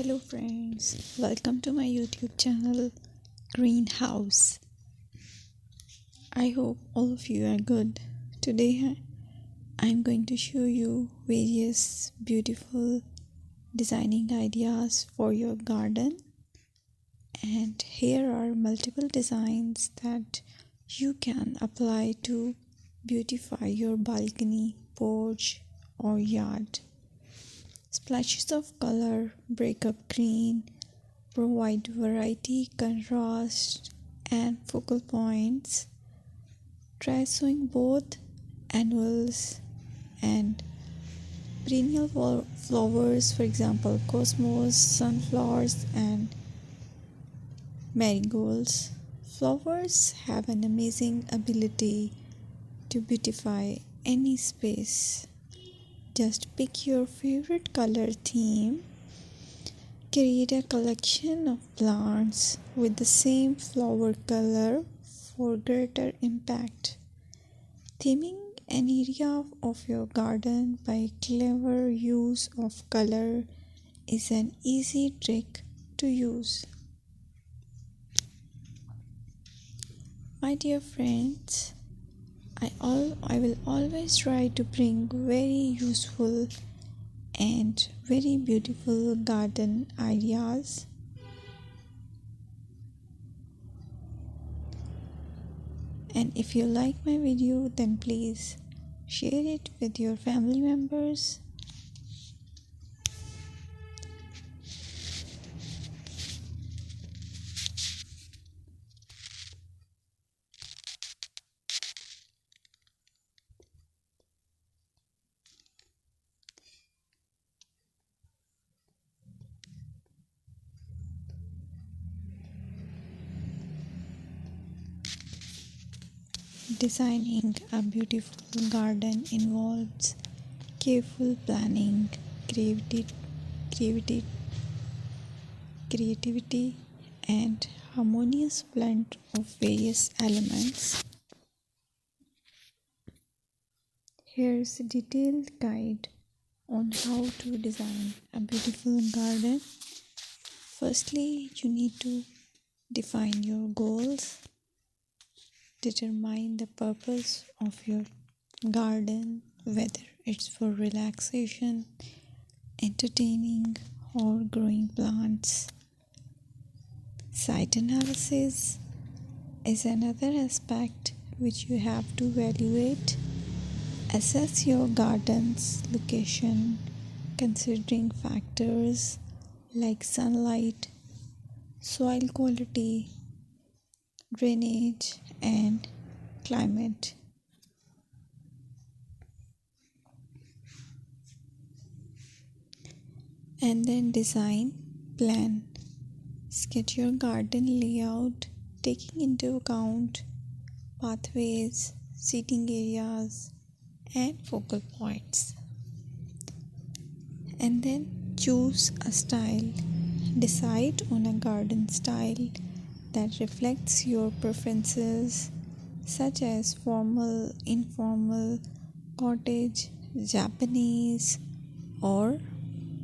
Hello friends, welcome to my YouTube channel Greenhouse. I hope all of you are good. Today I'm going to show you various beautiful designing ideas for your garden, and here are multiple designs that you can apply to beautify your balcony, porch or yard. Splashes of color break up green, provide variety, contrast, and focal points. Try sowing both annuals and perennial flowers, for example, cosmos, sunflowers, and marigolds. Flowers have an amazing ability to beautify any space. Just pick your favorite color theme. Create a collection of plants with the same flower color for greater impact. Theming an area of your garden by clever use of color is an easy trick to use. My dear friends, I will always try to bring very useful and very beautiful garden ideas. And if you like my video, then please share it with your family members. Designing a beautiful garden involves careful planning, creativity, and harmonious blend of various elements. Here's a detailed guide on how to design a beautiful garden. Firstly, you need to define your goals. Determine the purpose of your garden, whether it's for relaxation, entertaining, or growing plants. Site analysis is another aspect which you have to evaluate. Assess your garden's location, considering factors like sunlight, soil quality, drainage, and climate. And then design plan. Sketch your garden layout, taking into account pathways, seating areas, and focal points. And then choose a style. Decide on a garden style that reflects your preferences, such as formal, informal, cottage, Japanese, or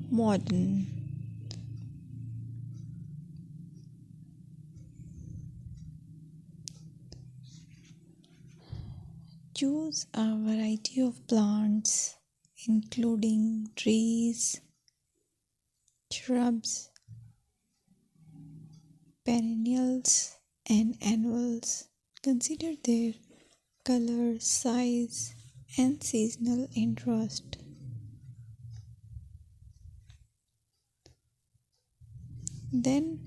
modern. Choose a variety of plants, including trees, shrubs, perennials, and annuals. Consider their color, size, and seasonal interest. Then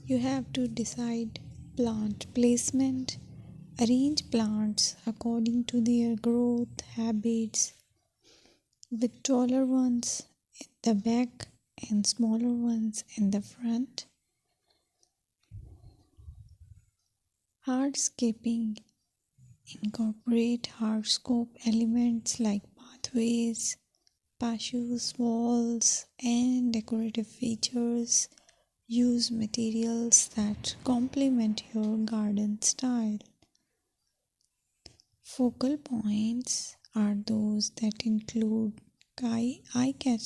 you have to decide plant placement. Arrange plants according to their growth habits, with taller ones in the back and smaller ones in the front. Hardscaping. Incorporate hardscape elements like pathways, patios, walls, and decorative features. Use materials that complement your garden style. Focal points are those that include eye-catching